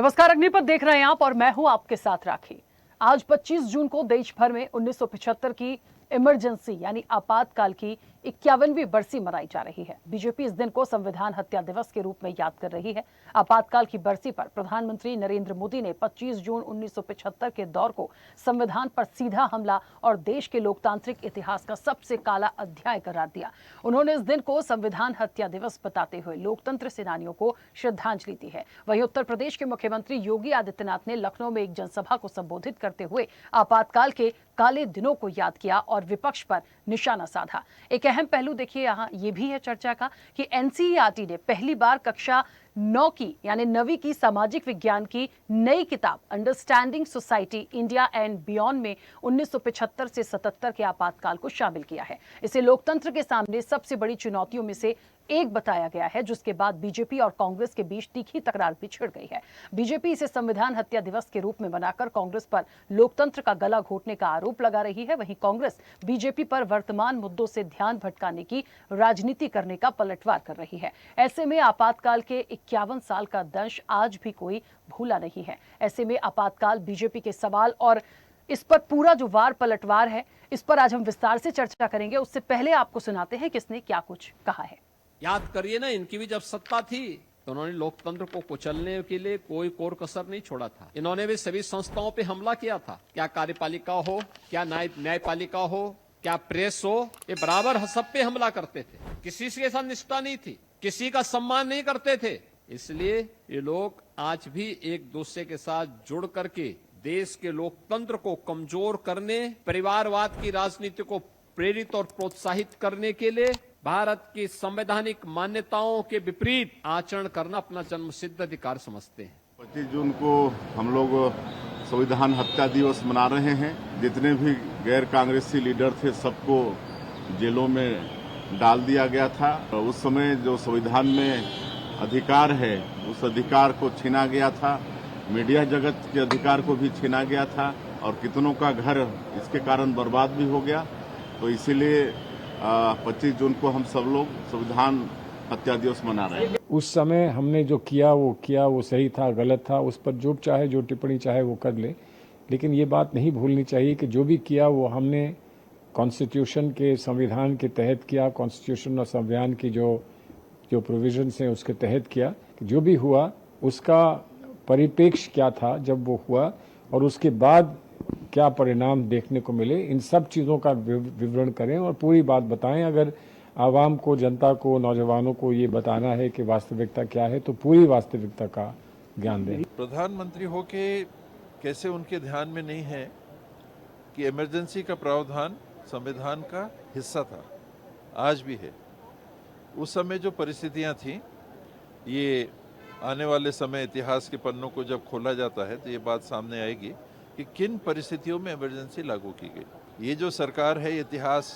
नमस्कार, अग्निपथ देख रहे हैं आप और मैं हूं आपके साथ राखी। आज 25 जून को देश भर में 1975 की इमरजेंसी यानी आपातकाल की 51वीं बरसी मनाई जा रही है। बीजेपी इस दिन को संविधान हत्या दिवस के रूप में याद कर रही है। आपातकाल की बरसी पर प्रधानमंत्री नरेंद्र मोदी ने 25 जून 1975 के दौर को संविधान पर सीधा हमला और देश के लोकतांत्रिक इतिहास का सबसे काला अध्याय करार दिया। उन्होंने इस दिन को संविधान हत्या दिवस बताते हुए लोकतंत्र सेनानियों को श्रद्धांजलि दी है। वहीं उत्तर प्रदेश के मुख्यमंत्री योगी आदित्यनाथ ने लखनऊ में एक जनसभा को संबोधित करते हुए आपातकाल के काले दिनों को याद किया और विपक्ष पर निशाना साधा। एक अहम पहलू देखिए यहाँ ये भी है चर्चा का कि एनसीईआरटी ने पहली बार कक्षा 9 की यानी 9वीं की सामाजिक विज्ञान की नई किताब understanding society India and beyond में 1975 से 77 के आपातकाल को शामिल किया है। इसे लोकतंत्र के सामने सबसे बड़ी चुनौतियों में से एक बताया गया है, जिसके बाद बीजेपी और कांग्रेस के बीच तीखी तकरार भी छिड़ गई है। बीजेपी इसे संविधान हत्या दिवस के रूप में मनाकर कांग्रेस पर लोकतंत्र का गला घोटने का आरोप लगा रही है। वहीं कांग्रेस बीजेपी पर वर्तमान मुद्दों से ध्यान भटकाने की राजनीति करने का पलटवार कर रही है। ऐसे में आपातकाल के 51 साल का दंश आज भी कोई भूला नहीं है। ऐसे में आपातकाल बीजेपी के सवाल और इस पर पूरा जो वार पलटवार है, इस पर आज हम विस्तार से चर्चा करेंगे। उससे पहले आपको सुनाते हैं किसने क्या कुछ कहा है। याद करिए ना, इनकी भी जब सत्ता थी तो उन्होंने लोकतंत्र को कुचलने के लिए कोई कोर कसर नहीं छोड़ा था। इन्होंने भी सभी संस्थाओं पे हमला किया था, क्या कार्यपालिका हो, क्या न्यायपालिका हो, क्या प्रेस हो, ये बराबर सब पे हमला करते थे। किसी के साथ निष्ठा नहीं थी, किसी का सम्मान नहीं करते थे। इसलिए ये लोग आज भी एक दूसरे के साथ जुड़ करके देश के लोकतंत्र को कमजोर करने, परिवारवाद की राजनीति को प्रेरित और प्रोत्साहित करने के लिए भारत की संवैधानिक मान्यताओं के विपरीत आचरण करना अपना जन्मसिद्ध अधिकार समझते हैं। 25 जून को हम लोग संविधान हत्या दिवस मना रहे हैं। जितने भी गैर कांग्रेसी लीडर थे सबको जेलों में डाल दिया गया था। उस समय जो संविधान में अधिकार है उस अधिकार को छीना गया था। मीडिया जगत के अधिकार को भी छीना गया था और कितनों का घर इसके कारण बर्बाद भी हो गया। तो इसीलिए 25 जून को हम सब लोग संविधान हत्या दिवस मना रहे हैं। उस समय हमने जो किया वो सही था गलत था, उस पर जो चाहे जो टिप्पणी चाहे वो कर ले, लेकिन ये बात नहीं भूलनी चाहिए कि जो भी किया वो हमने कॉन्स्टिट्यूशन के संविधान के तहत किया। कॉन्स्टिट्यूशन और संविधान की जो प्रोविजंस हैं उसके तहत किया। जो भी हुआ उसका परिप्रेक्ष्य क्या था जब वो हुआ और उसके बाद क्या परिणाम देखने को मिले, इन सब चीज़ों का विवरण करें और पूरी बात बताएं। अगर आवाम को, जनता को, नौजवानों को ये बताना है कि वास्तविकता क्या है तो पूरी वास्तविकता का ज्ञान दें। प्रधानमंत्री होके कैसे उनके ध्यान में नहीं है कि इमरजेंसी का प्रावधान संविधान का हिस्सा था, आज भी है। उस समय जो परिस्थितियां थी, ये आने वाले समय इतिहास के पन्नों को जब खोला जाता है तो ये बात सामने आएगी कि किन परिस्थितियों में इमरजेंसी लागू की गई। ये जो सरकार है इतिहास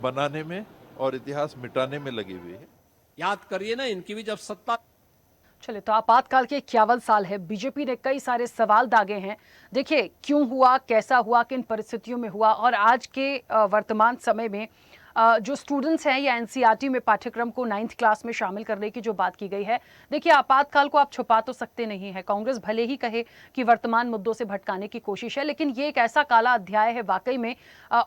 बनाने में और इतिहास मिटाने में लगी हुई है। याद करिए ना, इनकी भी जब सत्ता। चलिए, तो आपातकाल के 51 साल है। बीजेपी ने कई सारे सवाल दागे हैं। देखिए, क्यों हुआ, कैसा हुआ, किन परिस्थितियों में हुआ और आज के वर्तमान समय में जो स्टूडेंट्स हैं या एनसीईआरटी में पाठ्यक्रम को 9th क्लास में शामिल करने की जो बात की गई है। देखिए, आपातकाल को आप छुपा तो सकते नहीं है। कांग्रेस भले ही कहे कि वर्तमान मुद्दों से भटकाने की कोशिश है, लेकिन ये एक ऐसा काला अध्याय है वाकई में।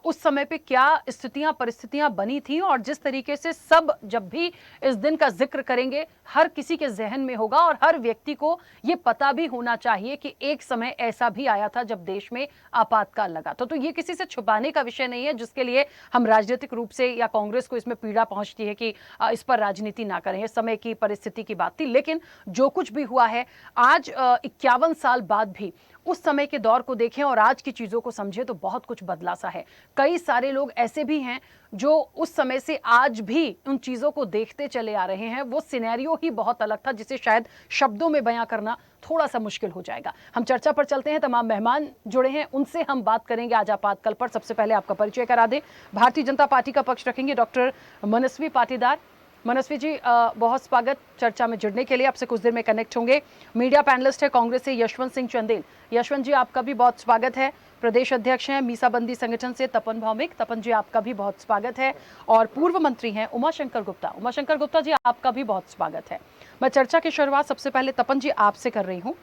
उस समय पे क्या स्थितियां परिस्थितियां बनी थी और जिस तरीके से सब जब भी इस दिन का जिक्र करेंगे हर किसी के जहन में होगा और हर व्यक्ति को ये पता भी होना चाहिए कि एक समय ऐसा भी आया था जब देश में आपातकाल लगा। तो ये किसी से छुपाने का विषय नहीं है जिसके लिए हम राजनीतिक रूप से या कांग्रेस को इसमें पीड़ा पहुंचती है कि इस पर राजनीति ना करें। समय की परिस्थिति की बात थी, लेकिन जो कुछ भी हुआ है आज 51 साल बाद भी उस समय के दौर को देखें और आज की चीजों को समझें तो बहुत कुछ बदला सा है। कई सारे लोग ऐसे भी हैं जो उस समय से आज भी उन चीजों को देखते चले आ रहे हैं। वो सिनेरियो ही बहुत अलग था जिसे शायद शब्दों में बयां करना थोड़ा सा मुश्किल हो जाएगा। हम चर्चा पर चलते हैं। तमाम मेहमान जुड़े हैं, उनसे हम बात करेंगे आज आपातकाल पर। सबसे पहले आपका परिचय करा दें। भारतीय जनता पार्टी का पक्ष रखेंगे डॉक्टर मनस्वी पाटीदार। मनस्वी जी, बहुत स्वागत चर्चा में जुड़ने के लिए। आपसे कुछ देर में कनेक्ट होंगे। मीडिया पैनलिस्ट है कांग्रेस से यशवंत सिंह चंदेल। यशवंत जी, आपका भी बहुत स्वागत है। प्रदेश अध्यक्ष हैं मीसाबंदी संगठन से तपन भौमिक। तपन जी, आपका भी बहुत स्वागत है। और पूर्व मंत्री हैं उमाशंकर गुप्ता। उमाशंकर गुप्ता जी, आपका भी बहुत स्वागत है। मैं चर्चा की शुरुआत सबसे पहले तपन जी आपसे कर रही हूँ।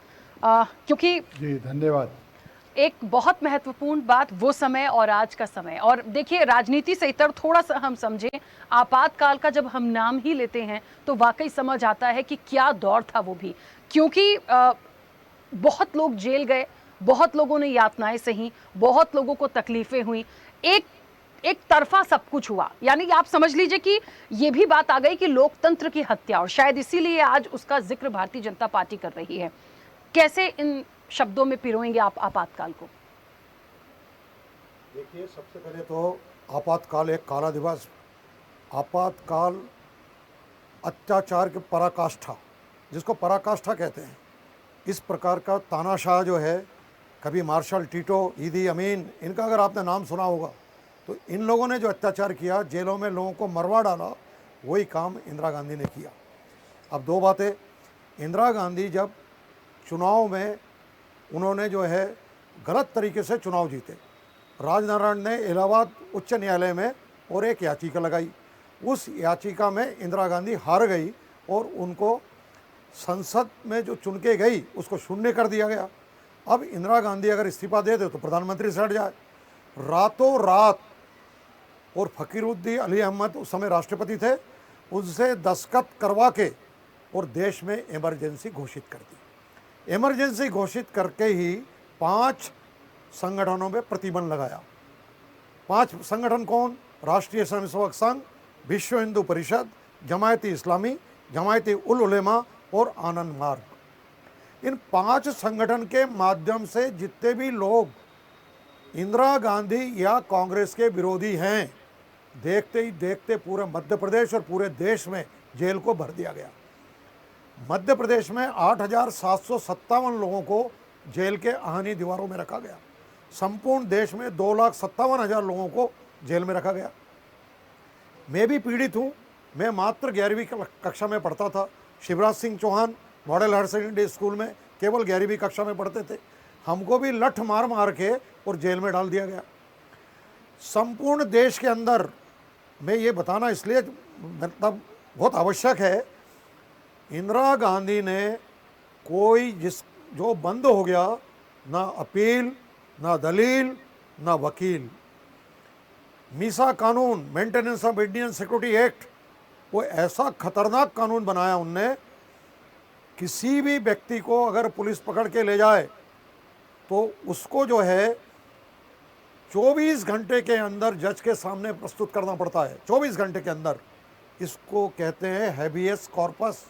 क्योंकि जी धन्यवाद। एक बहुत महत्वपूर्ण बात वो समय और आज का समय, और देखिए राजनीति से इतर थोड़ा सा हम समझें, आपातकाल का जब हम नाम ही लेते हैं तो वाकई समझ आता है कि क्या दौर था वो भी, क्योंकि बहुत लोग जेल गए, बहुत लोगों ने यातनाएं सही, बहुत लोगों को तकलीफें हुई, एक तरफा सब कुछ हुआ। यानी आप समझ लीजिए कि ये भी बात आ गई कि लोकतंत्र की हत्या, और शायद इसीलिए आज उसका जिक्र भारतीय जनता पार्टी कर रही है। कैसे इन शब्दों में पिरोएंगे आप आपातकाल को? देखिए, सबसे पहले तो आपातकाल एक काला दिवस, आपातकाल अत्याचार की पराकाष्ठा, जिसको पराकाष्ठा कहते हैं, इस प्रकार का तानाशाह जो है, कभी मार्शल टीटो, ईदी अमीन, इनका अगर आपने नाम सुना होगा, तो इन लोगों ने जो अत्याचार किया, जेलों में लोगों को मरवा डाला, वही काम इंदिरा गांधी ने किया। अब दो बातें, इंदिरा गांधी जब चुनाव में उन्होंने जो है गलत तरीके से चुनाव जीते, राजनारायण ने इलाहाबाद उच्च न्यायालय में और एक याचिका लगाई, उस याचिका में इंदिरा गांधी हार गई और उनको संसद में जो चुन के गई उसको शून्य कर दिया गया। अब इंदिरा गांधी अगर इस्तीफा दे दे तो प्रधानमंत्री से हट जाए। रातों रात, और फकीरुद्दीन अली अहमद उस समय राष्ट्रपति थे, उनसे दस्तखत करवा के और देश में इमरजेंसी घोषित कर दी। इमरजेंसी घोषित करके ही 5 संगठनों में प्रतिबंध लगाया। 5 संगठन कौन? राष्ट्रीय स्वयंसेवक संघ, विश्व हिंदू परिषद, जमायती इस्लामी, जमायती उल उलेमा और आनंद मार्ग। इन 5 संगठन के माध्यम से जितने भी लोग इंदिरा गांधी या कांग्रेस के विरोधी हैं, देखते ही देखते पूरे मध्य प्रदेश और पूरे देश में जेल को भर दिया गया। मध्य प्रदेश में 8,757 लोगों को जेल के आहानी दीवारों में रखा गया। संपूर्ण देश में 2,57,000 लोगों को जेल में रखा गया। मैं भी पीड़ित हूँ। मैं मात्र 11वीं कक्षा में पढ़ता था। Shivraj Singh Chouhan model higher secondary school में केवल 11वीं कक्षा में पढ़ते थे। हमको भी लठ मार मार के और जेल में डाल दिया गया। संपूर्ण देश के अंदर, मैं ये बताना इसलिए मतलब बहुत आवश्यक है, इंदिरा गांधी ने कोई जो बंद हो गया, ना अपील, ना दलील, ना वकील। मीसा कानून, maintenance of Indian security act, वो ऐसा खतरनाक कानून बनाया उनने, किसी भी व्यक्ति को अगर पुलिस पकड़ के ले जाए तो उसको जो है 24 घंटे के अंदर जज के सामने प्रस्तुत करना पड़ता है। 24 घंटे के अंदर। इसको कहते हैं हैबियस कॉर्पस,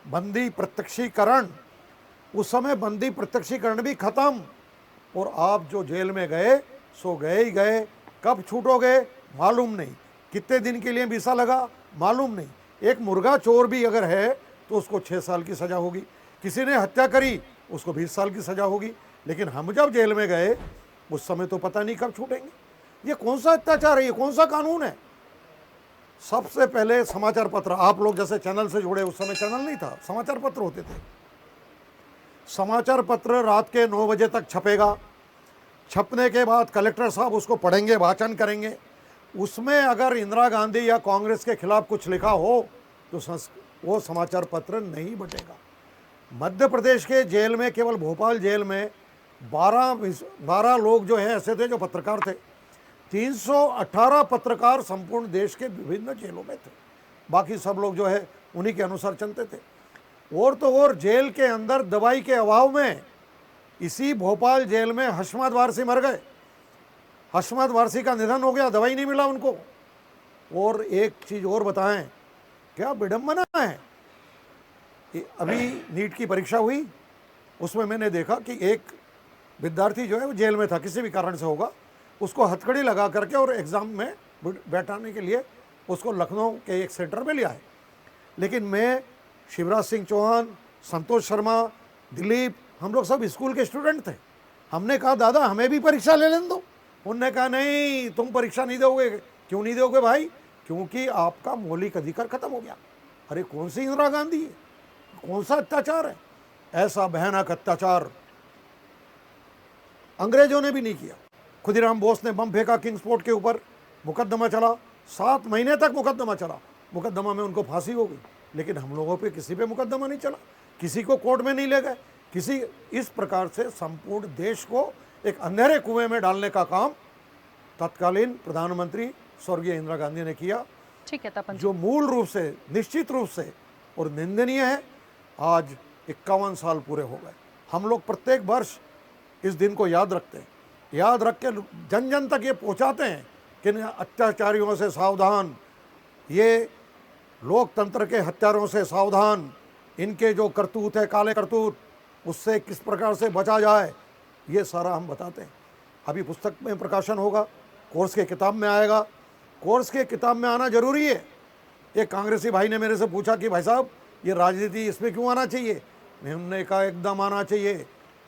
बंदी प्रत्यक्षीकरण। उस समय बंदी प्रत्यक्षीकरण भी खत्म, और आप जो जेल में गए सो गए ही गए। कब छूटोगे मालूम नहीं, कितने दिन के लिए वीसा लगा मालूम नहीं। एक मुर्गा चोर भी अगर है तो उसको 6 साल की सज़ा होगी, किसी ने हत्या करी उसको 20 साल की सज़ा होगी। लेकिन हम जब जेल में गए उस समय तो पता नहीं कब छूटेंगे। ये कौन सा अत्याचार है? ये कौन सा कानून है? सबसे पहले समाचार पत्र, आप लोग जैसे चैनल से जुड़े, उस समय चैनल नहीं था, समाचार पत्र होते थे। समाचार पत्र रात के 9 बजे तक छपेगा। छपने के बाद कलेक्टर साहब उसको पढ़ेंगे, वाचन करेंगे। उसमें अगर इंदिरा गांधी या कांग्रेस के खिलाफ कुछ लिखा हो तो वो समाचार पत्र नहीं बटेगा। मध्य प्रदेश के जेल में, केवल भोपाल जेल में 12 लोग जो हैं ऐसे थे जो पत्रकार थे। 318 पत्रकार संपूर्ण देश के विभिन्न जेलों में थे। बाकी सब लोग जो है उन्हीं के अनुसार चलते थे। और तो और जेल के अंदर दवाई के अभाव में इसी भोपाल जेल में हशमत वारसी मर गए। हशमत वारसी का निधन हो गया, दवाई नहीं मिला उनको। और एक चीज़ और बताएं, क्या विडंबना है, अभी नीट की परीक्षा हुई, उसमें मैंने देखा कि एक विद्यार्थी जो है वो जेल में था, किसी भी कारण से होगा, उसको हथकड़ी लगा करके और एग्ज़ाम में बैठाने के लिए उसको लखनऊ के एक सेंटर में लिया है। लेकिन मैं, शिवराज सिंह चौहान, संतोष शर्मा, दिलीप, हम लोग सब स्कूल के स्टूडेंट थे। हमने कहा दादा हमें भी परीक्षा ले लेने दो। उनने कहा नहीं, तुम परीक्षा नहीं दोगे। क्यों नहीं दोगे भाई? क्योंकि आपका मौलिक अधिकार खत्म हो गया। अरे कौन सी इंदिरा गांधी है? कौन सा अत्याचार है? ऐसा भयानक अत्याचार अंग्रेजों ने भी नहीं किया। खुदीराम बोस ने बम फेंका किंग्सपोर्ट के ऊपर, मुकदमा चला, 7 महीने तक मुकदमा चला। मुकदमा में उनको फांसी हो गई, लेकिन हम लोगों पे किसी पे मुकदमा नहीं चला, किसी को कोर्ट में नहीं ले गए। किसी इस प्रकार से संपूर्ण देश को एक अंधेरे कुएं में डालने का काम तत्कालीन प्रधानमंत्री स्वर्गीय इंदिरा गांधी ने किया, ठीक है तपन जी। जो मूल रूप से, निश्चित रूप से और निंदनीय है। आज 51 साल पूरे हो गए। हम लोग प्रत्येक वर्ष इस दिन को याद रखते हैं, याद रख के जन जन तक ये पहुंचाते हैं कि इन अत्याचारियों से सावधान, ये लोकतंत्र के हत्यारों से सावधान, इनके जो करतूत है, काले करतूत, उससे किस प्रकार से बचा जाए, ये सारा हम बताते हैं। अभी पुस्तक में प्रकाशन होगा, कोर्स के किताब में आएगा। कोर्स के किताब में आना जरूरी है। एक कांग्रेसी भाई ने मेरे से पूछा कि भाई साहब ये राजनीति इसमें क्यों आना चाहिए? मैंने कहा एकदम आना चाहिए।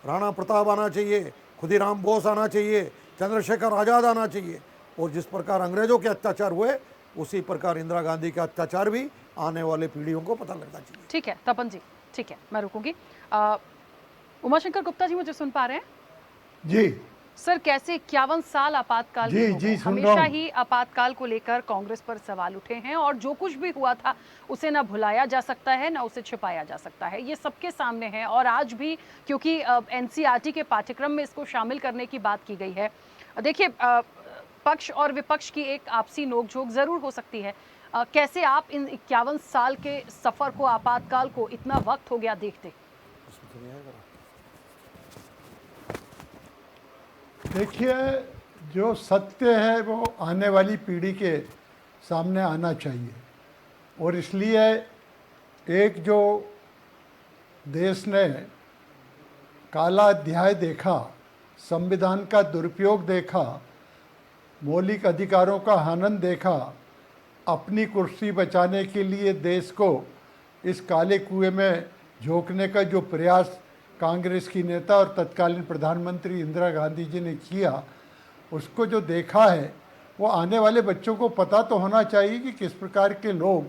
राणा प्रताप आना चाहिए, खुदीराम बोस आना चाहिए, चंद्रशेखर आज़ाद आना चाहिए। और जिस प्रकार अंग्रेजों के अत्याचार हुए, उसी प्रकार इंदिरा गांधी के अत्याचार भी आने वाले पीढ़ियों को पता लगना चाहिए। ठीक है तपन जी, ठीक है, मैं रुकूंगी। उमाशंकर गुप्ता जी मुझे सुन पा रहे हैं? जी सर, कैसे 51 साल आपातकाल जी, में हो जी, गए? सुन रहा हमेशा हूं। ही आपातकाल को लेकर कांग्रेस पर सवाल उठे हैं और जो कुछ भी हुआ था उसे ना भुलाया जा सकता है ना उसे छिपाया जा सकता है, ये सबके सामने है। और आज भी क्योंकि एनसीईआरटी के पाठ्यक्रम में इसको शामिल करने की बात की गई है। देखिए, पक्ष और विपक्ष की एक आपसी नोकझोंक जरूर हो सकती है। कैसे आप इन 51 साल के सफर को, आपातकाल को, इतना वक्त हो गया देखते? देखिए, जो सत्य है वो आने वाली पीढ़ी के सामने आना चाहिए, और इसलिए एक जो देश ने काला अध्याय देखा, संविधान का दुरुपयोग देखा, मौलिक अधिकारों का हनन देखा, अपनी कुर्सी बचाने के लिए देश को इस काले कुएं में झोंकने का जो प्रयास कांग्रेस की नेता और तत्कालीन प्रधानमंत्री इंदिरा गांधी जी ने किया, उसको जो देखा है, वो आने वाले बच्चों को पता तो होना चाहिए कि किस प्रकार के लोग,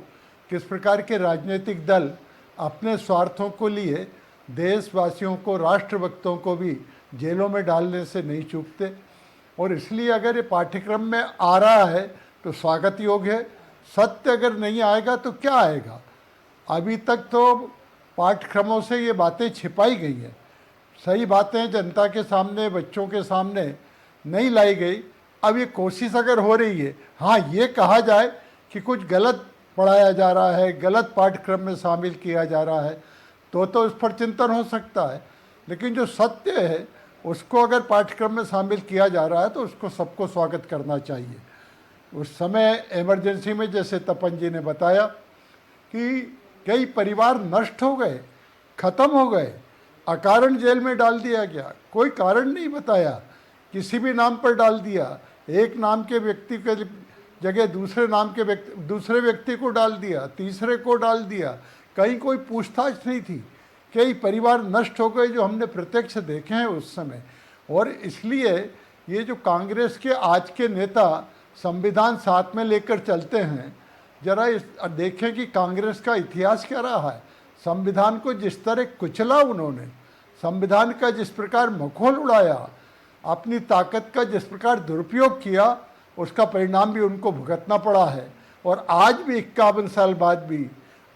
किस प्रकार के राजनीतिक दल अपने स्वार्थों को लिए देशवासियों को, राष्ट्रभक्तों को भी जेलों में डालने से नहीं चूकते। और इसलिए अगर ये पाठ्यक्रम में आ रहा है तो स्वागत योग्य है। सत्य अगर नहीं आएगा तो क्या आएगा? अभी तक तो पाठ्यक्रमों से ये बातें छिपाई गई हैं, सही बातें जनता के सामने, बच्चों के सामने नहीं लाई गई। अब ये कोशिश अगर हो रही है, हाँ, ये कहा जाए कि कुछ गलत पढ़ाया जा रहा है, गलत पाठ्यक्रम में शामिल किया जा रहा है, तो उस पर चिंतन हो सकता है। लेकिन जो सत्य है उसको अगर पाठ्यक्रम में शामिल किया जा रहा है तो उसको सबको स्वागत करना चाहिए। उस समय इमरजेंसी में, जैसे तपन जी ने बताया, कि कई परिवार नष्ट हो गए, ख़त्म हो गए, अकारण जेल में डाल दिया गया, कोई कारण नहीं बताया, किसी भी नाम पर डाल दिया। एक नाम के व्यक्ति के जगह दूसरे नाम के दूसरे व्यक्ति को डाल दिया, तीसरे को डाल दिया, कहीं कोई पूछताछ नहीं थी। कई परिवार नष्ट हो गए जो हमने प्रत्यक्ष देखे हैं उस समय। और इसलिए ये जो कांग्रेस के आज के नेता संविधान साथ में लेकर चलते हैं, जरा देखें कि कांग्रेस का इतिहास क्या रहा है। संविधान को जिस तरह कुचला उन्होंने, संविधान का जिस प्रकार मखौल उड़ाया, अपनी ताकत का जिस प्रकार दुरुपयोग किया, उसका परिणाम भी उनको भुगतना पड़ा है। और आज भी 51 साल बाद भी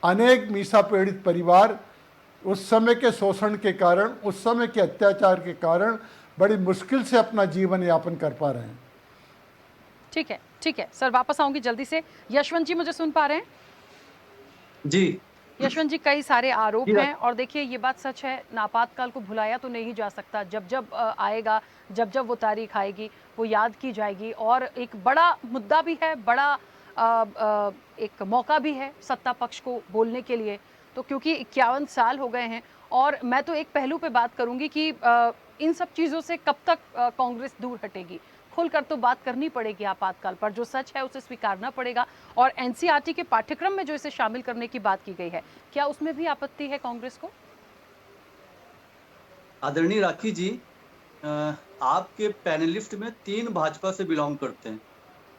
अनेक मीसा पीड़ित परिवार उस समय के शोषण के कारण, उस समय के अत्याचार के कारण बड़ी मुश्किल से अपना जीवन यापन कर पा रहे हैं। ठीक है, ठीक है सर, वापस आऊंगी जल्दी से। यशवंत जी मुझे सुन पा रहे हैं? जी यशवंत जी, कई सारे आरोप हैं और देखिए ये बात सच है, आपातकाल को भुलाया तो नहीं जा सकता। जब जब आएगा, जब जब वो तारीख आएगी, वो याद की जाएगी। और एक बड़ा मुद्दा भी है, बड़ा एक मौका भी है सत्ता पक्ष को बोलने के लिए। तो क्योंकि 51 साल हो गए हैं, और मैं तो एक पहलू पे बात करूंगी कि इन सब चीज़ों से कब तक कांग्रेस दूर हटेगी। खुलकर तो बात करनी पड़ेगी आपातकाल पर, जो सच है उसे स्वीकारना पड़ेगा। और एनसीईआरटी के पाठ्यक्रम में जो इसे शामिल करने की बात की गई है, क्या उसमें भी आपत्ति है कांग्रेस को? आदरणीय राखी जी, आपके पैनलिस्ट में 3 भाजपा से बिलोंग करते हैं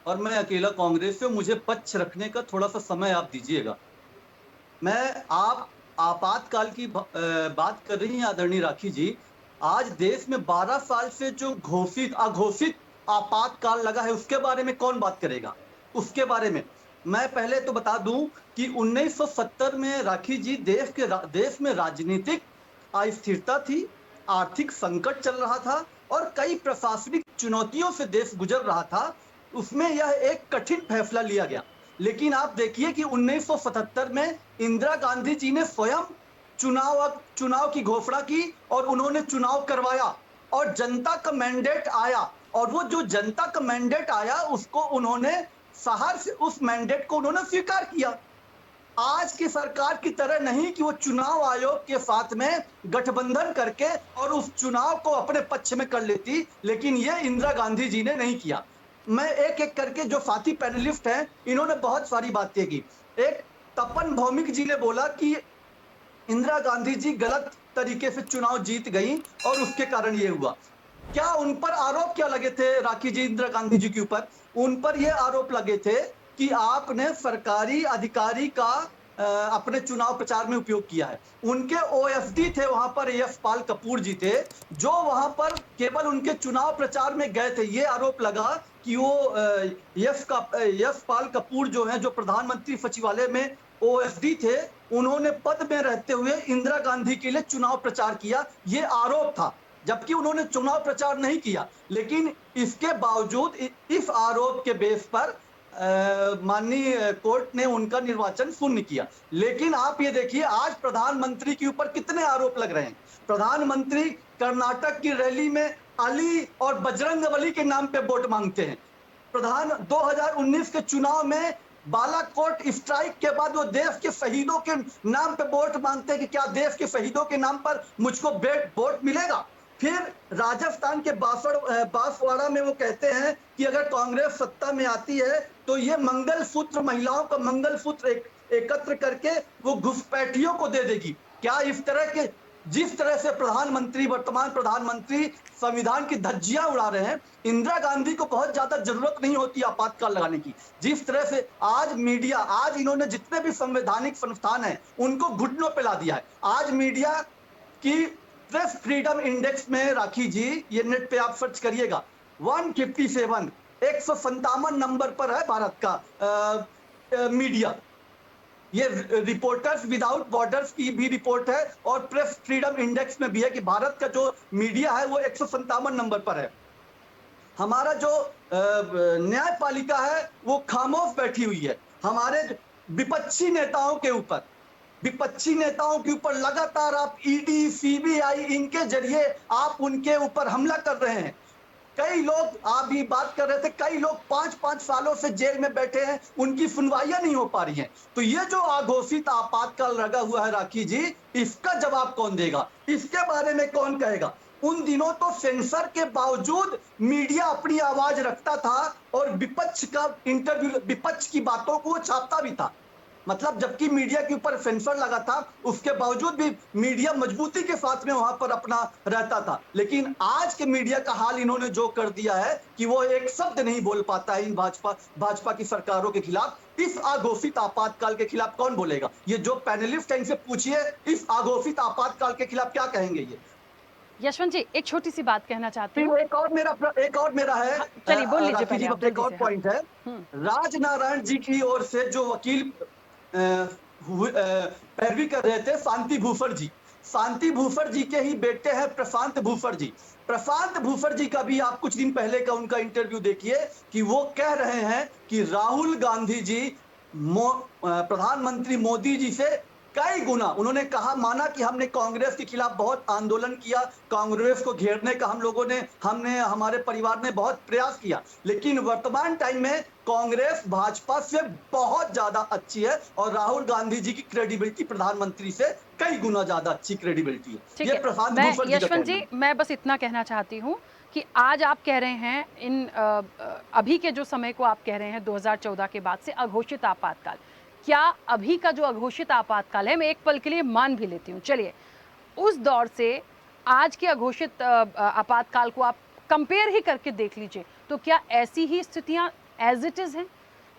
और मैं अकेला कांग्रेस से। मुझे पक्ष रखने का थोड़ा सा समय आप दीजिएगा। आप आपातकाल की बात कर रही हैं आदरणीय राखी जी। आज देश में 12 साल से जो अघोषित आपातकाल लगा है, उसके बारे में कौन बात करेगा? उसके बारे में मैं पहले तो बता दूं कि 1970 में राखी जी देश में राजनीतिक अस्थिरता थी, आर्थिक संकट चल रहा था और कई प्रशासनिक चुनौतियों से देश गुजर रहा था, उसमें यह एक कठिन फैसला लिया गया। लेकिन आप देखिए कि 1977 में इंदिरा गांधी जी ने स्वयं चुनाव की घोषणा की और उन्होंने चुनाव करवाया और जनता का मैंडेट आया, और वो जो जनता का मैंडेट आया उसको उन्होंने सहर से उस मैंडेट को उन्होंने स्वीकार किया। आज की सरकार की तरह नहीं कि वो चुनाव आयोग के साथ में गठबंधन करके और उस चुनाव को अपने पक्ष में कर लेती, लेकिन ये इंदिरा गांधी जी ने नहीं किया। मैं एक एक करके जो साथी पैनलिस्ट हैं इन्होंने बहुत सारी बातें की। एक तपन भौमिक जी ने बोला कि इंदिरा गांधी जी गलत तरीके से चुनाव जीत गई और उसके कारण ये हुआ। क्या उन पर आरोप क्या लगे थे राखी जी इंदिरा गांधी जी के ऊपर? उन पर ये आरोप लगे थे कि आपने सरकारी अधिकारी का अपने चुनाव प्रचार में उपयोग किया है। उनके ओएसडी थे वहां पर, यशपाल कपूर जी थे, जो वहां पर केवल उनके चुनाव प्रचार में गए थे। ये आरोप लगा कि वो यशपाल कपूर जो है, जो प्रधानमंत्री सचिवालय में ओएसडी थे, उन्होंने पद में रहते हुए इंदिरा गांधी के लिए चुनाव प्रचार किया, ये आरोप था, जबकि उन्होंने चुनाव प्रचार नहीं किया। लेकिन इसके बावजूद इस आरोप के बेस पर माननीय कोर्ट ने उनका निर्वाचन शून्य किया। लेकिन आप ये देखिए आज प्रधानमंत्री के ऊपर कितने आरोप लग रहे हैं। प्रधानमंत्री कर्नाटक की रैली में अली और बजरंगबली के नाम पे वोट मांगते हैं। 2019 के चुनाव में बालाकोट स्ट्राइक के बाद वो देश के शहीदों के नाम पे वोट मांगते हैं कि क्या देश के शहीदों के नाम पर मुझको वोट मिलेगा। फिर राजस्थान के बांसवाड़ा में वो कहते हैं कि अगर कांग्रेस सत्ता में आती है तो ये मंगलसूत्र, महिलाओं का मंगलसूत्र एकत्र करके वो घुसपैठियों को दे देगी। क्या इस तरह के, जिस तरह से वर्तमान प्रधानमंत्री संविधान की धज्जियां उड़ा रहे हैं, इंदिरा गांधी को बहुत ज्यादा जरूरत नहीं होती आपातकाल लगाने की। जिस तरह से आज मीडिया, आज इन्होंने जितने भी संवैधानिक संस्थान हैं उनको घुटनों पे ला दिया है। आज मीडिया की प्रेस फ्रीडम इंडेक्स में राखी जी, ये नेट पे आप सर्च करिएगा, 157 157 नंबर पर है भारत का मीडिया। ये रिपोर्टर्स विदाउट बॉर्डर्स की भी रिपोर्ट है और प्रेस फ्रीडम इंडेक्स में भी है कि भारत का जो मीडिया है वो 157 नंबर पर है। हमारा जो न्यायपालिका है वो खामोश बैठी हुई है। हमारे विपक्षी नेताओं के ऊपर लगातार आप ईडी, सीबीआई, इनके जरिए आप उनके ऊपर हमला कर रहे हैं। कई लोग, आप भी बात कर रहे थे, कई लोग 5-5 सालों से जेल में बैठे हैं, उनकी सुनवाइयां नहीं हो पा रही हैं। तो ये जो अघोषित आपातकाल लगा हुआ है राखी जी, इसका जवाब कौन देगा? इसके बारे में कौन कहेगा? उन दिनों तो सेंसर के बावजूद मीडिया अपनी आवाज रखता था और विपक्ष का इंटरव्यू, विपक्ष की बातों को छापता भी था। मतलब जबकि मीडिया के ऊपर सेंसर लगा था, उसके बावजूद भी मीडिया मजबूती के साथ में वहां पर अपना रहता था। लेकिन आज के मीडिया का हाल इन्होंने जो कर दिया है कि वो एक शब्द नहीं बोल पाता है इन भाजपा की सरकारों के खिलाफ। इस अघोषित आपातकाल के खिलाफ कौन बोलेगा? ये जो पैनलिस्ट है इनसे पूछिए, इस अघोषित आपातकाल के खिलाफ क्या कहेंगे ये? यशवंत जी, एक छोटी सी बात कहना चाहती हूँ। एक और मेरा है, चलिए बोल लीजिए पहले आप, एक और पॉइंट है। राजनारायण जी की ओर से जो वकील पैरवी कर रहे थे, शांति भूसर जी के ही बेटे हैं प्रशांत भूसर जी। प्रशांत भूसर जी का भी आप कुछ दिन पहले का उनका इंटरव्यू देखिए कि वो कह रहे हैं कि राहुल गांधी जी प्रधानमंत्री मोदी जी से कई गुना, उन्होंने कहा, माना कि हमने कांग्रेस के खिलाफ बहुत आंदोलन किया, कांग्रेस को घेरने का हमारे परिवार ने बहुत प्रयास किया, लेकिन वर्तमान टाइम में कांग्रेस भाजपा से बहुत ज्यादा अच्छी है और राहुल गांधी जी की क्रेडिबिलिटी प्रधानमंत्री से कई गुना ज्यादा अच्छी क्रेडिबिलिटी है। ये प्रशांत भूसर जी का यशवंत जी, मैं बस इतना कहना चाहती हूँ कि आज आप कह रहे हैं इन अभी के जो समय को आप कह रहे हैं 2014 के बाद से अघोषित आपातकाल, क्या अभी का जो अघोषित आपातकाल है, मैं एक पल के लिए मान भी लेती हूँ, चलिए उस दौर से आज के अघोषित आपातकाल को आप कंपेयर ही करके देख लीजिए, तो क्या ऐसी ही स्थितियां एज इट इज हैं?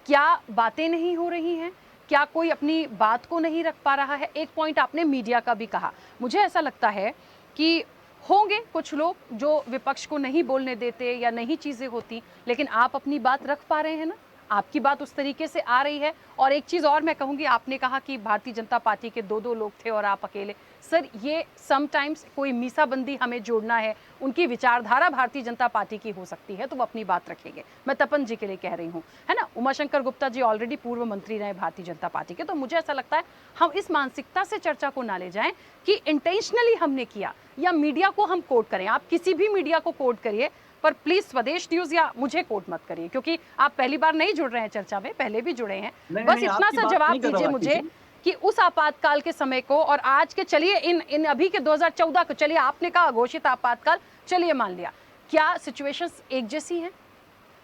क्या बातें नहीं हो रही हैं? क्या कोई अपनी बात को नहीं रख पा रहा है? एक पॉइंट आपने मीडिया का भी कहा, मुझे ऐसा लगता है कि होंगे कुछ लोग जो विपक्ष को नहीं बोलने देते या नहीं चीजें होती, लेकिन आप अपनी बात रख पा रहे हैं ना, आपकी बात उस तरीके से आ रही है। और एक चीज़ और मैं कहूँगी, आपने कहा कि भारतीय जनता पार्टी के 2-2 लोग थे और आप अकेले, सर ये समटाइम्स कोई मीसाबंदी हमें जोड़ना है, उनकी विचारधारा भारतीय जनता पार्टी की हो सकती है तो वो अपनी बात रखेंगे, मैं तपन जी के लिए कह रही हूँ, है ना। उमाशंकर गुप्ता जी ऑलरेडी पूर्व मंत्री रहे भारतीय जनता पार्टी के, तो मुझे ऐसा लगता है हम इस मानसिकता से चर्चा को ना ले जाएं कि इंटेंशनली हमने किया या मीडिया को हम कोट करें। आप किसी भी मीडिया को कोट करिए, पर प्लीज स्वदेश न्यूज या मुझे कोट मत करिए, क्योंकि आप पहली बार नहीं जुड़ रहे हैं चर्चा में, पहले भी जुड़े हैं। बस इतना सा जवाब दीजिए मुझे कि उस आपातकाल के समय को और आज के, चलिए इन अभी के 2014 को, चलिए आपने कहा घोषित आपातकाल, चलिए मान लिया, क्या सिचुएशंस एक जैसी हैं?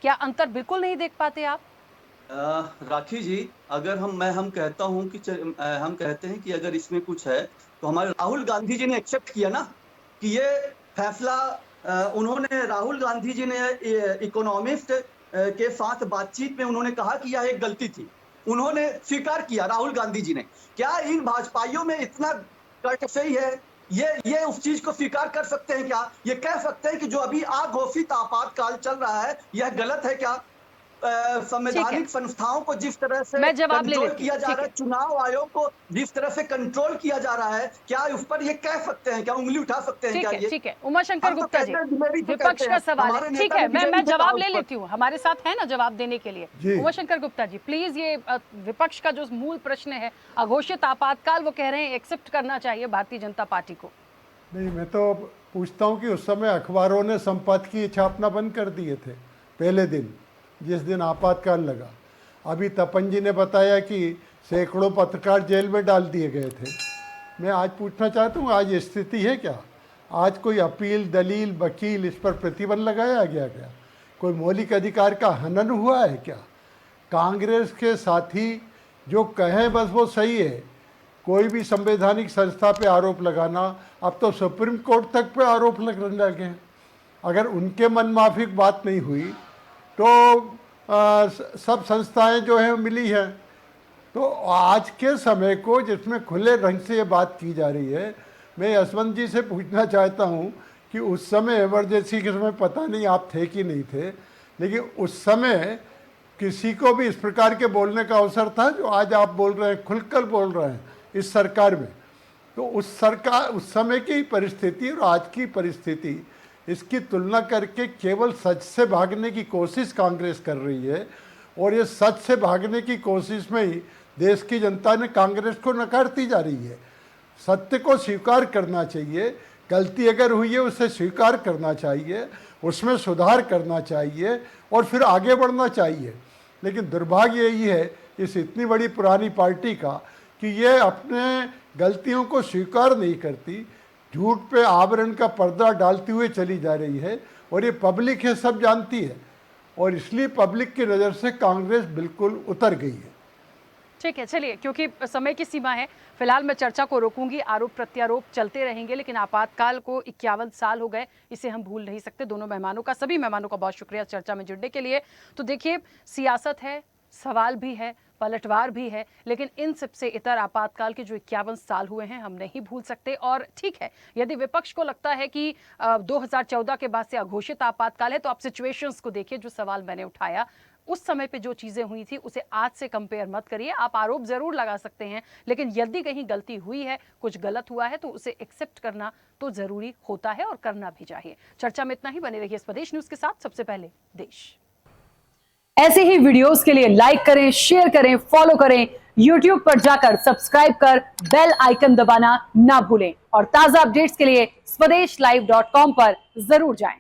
क्या अंतर बिल्कुल नहीं देख पाते आप? राखी जी, अगर हम कहता हूं कि हम कहते हैं कि अगर इसमें कुछ है तो हमारे राहुल गांधी जी ने एक्सेप्ट किया ना कि ये फैसला उन्होंने, राहुल गांधी जी ने इकोनॉमिस्ट के साथ बातचीत में उन्होंने कहा कि यह एक गलती थी, उन्होंने स्वीकार किया राहुल गांधी जी ने। क्या इन भाजपाइयों में इतना कट सही है, ये उस चीज को स्वीकार कर सकते हैं क्या? ये कह सकते हैं कि जो अभी अघोषित आपातकाल चल रहा है यह गलत है क्या? संवैधानिक संस्थाओं को जिस तरह से कंट्रोल किया जा रहा है, चुनाव आयोग को जिस तरह से कंट्रोल किया जा रहा है, क्या उस पर ये कह सकते हैं क्या, उंगली उठा सकते हैं क्या? ये ठीक है उमाशंकर गुप्ता जी, विपक्ष का सवाल है, ठीक है, मैं जवाब ले लेती हूँ, हमारे साथ है ना जवाब देने के लिए। उमाशंकर गुप्ता जी प्लीज, ये विपक्ष का जो मूल प्रश्न है अघोषित आपातकाल, वो कह रहे हैं एक्सेप्ट करना चाहिए भारतीय जनता पार्टी को। नहीं, मैं तो पूछता हूँ कि उस समय अखबारों ने संपादकीय छापना बंद कर दिए थे पहले दिन, जिस दिन आपातकाल लगा। अभी तपन जी ने बताया कि सैकड़ों पत्रकार जेल में डाल दिए गए थे। मैं आज पूछना चाहता हूँ, आज स्थिति है क्या? आज कोई अपील, दलील, वकील, इस पर प्रतिबंध लगाया गया क्या? कोई मौलिक अधिकार का हनन हुआ है क्या? कांग्रेस के साथी जो कहें बस वो सही है, कोई भी संवैधानिक संस्था पे आरोप लगाना, अब तो सुप्रीम कोर्ट तक पे आरोप लगने लगे हैं। अगर उनके मनमाफिक बात नहीं हुई तो सब संस्थाएं जो हैं मिली हैं। तो आज के समय को जिसमें खुले ढंग से ये बात की जा रही है, मैं यशवंत जी से पूछना चाहता हूं कि उस समय इमरजेंसी के समय पता नहीं आप थे कि नहीं थे, लेकिन उस समय किसी को भी इस प्रकार के बोलने का अवसर था जो आज आप बोल रहे हैं, खुलकर बोल रहे हैं इस सरकार में? तो उस समय की परिस्थिति और आज की परिस्थिति, इसकी तुलना करके केवल सच से भागने की कोशिश कांग्रेस कर रही है, और ये सच से भागने की कोशिश में ही देश की जनता ने कांग्रेस को नकारती जा रही है। सत्य को स्वीकार करना चाहिए, गलती अगर हुई है उसे स्वीकार करना चाहिए, उसमें सुधार करना चाहिए और फिर आगे बढ़ना चाहिए। लेकिन दुर्भाग्य यही है इस इतनी बड़ी पुरानी पार्टी का कि ये अपने गलतियों को स्वीकार नहीं करती, झूठ पे आवरण का पर्दा डालती हुए चली जा रही है, और ये पब्लिक है, सब जानती है, और इसलिए पब्लिक की नज़र से कांग्रेस बिल्कुल उतर गई है। ठीक है, चलिए, क्योंकि समय की सीमा है, फिलहाल मैं चर्चा को रोकूंगी, आरोप प्रत्यारोप चलते रहेंगे, लेकिन आपातकाल को 51 साल हो गए, इसे हम भूल नहीं सकते। दोनों मेहमानों का, सभी मेहमानों का बहुत शुक्रिया चर्चा में जुड़ने के लिए। तो देखिए, सियासत है, सवाल भी है, पलटवार भी है, लेकिन इन सबसे इतर आपातकाल के जो 51 साल हुए हैं हम नहीं भूल सकते। और ठीक है, यदि विपक्ष को लगता है कि 2014 के बाद से अघोषित आपातकाल है, तो आप सिचुएशंस को देखिए, जो सवाल मैंने उठाया उस समय पे जो चीजें हुई थी उसे आज से कंपेयर मत करिए। आप आरोप जरूर लगा सकते हैं, लेकिन यदि कहीं गलती हुई है, कुछ गलत हुआ है, तो उसे एक्सेप्ट करना तो जरूरी होता है और करना भी चाहिए। चर्चा में इतना ही, बने रहिए स्वदेश न्यूज के साथ। सबसे पहले देश। ऐसे ही वीडियोस के लिए लाइक करें, शेयर करें, फॉलो करें, YouTube पर जाकर सब्सक्राइब कर बेल आइकन दबाना ना भूलें, और ताजा अपडेट्स के लिए स्वदेशलाइव.com पर जरूर जाएं।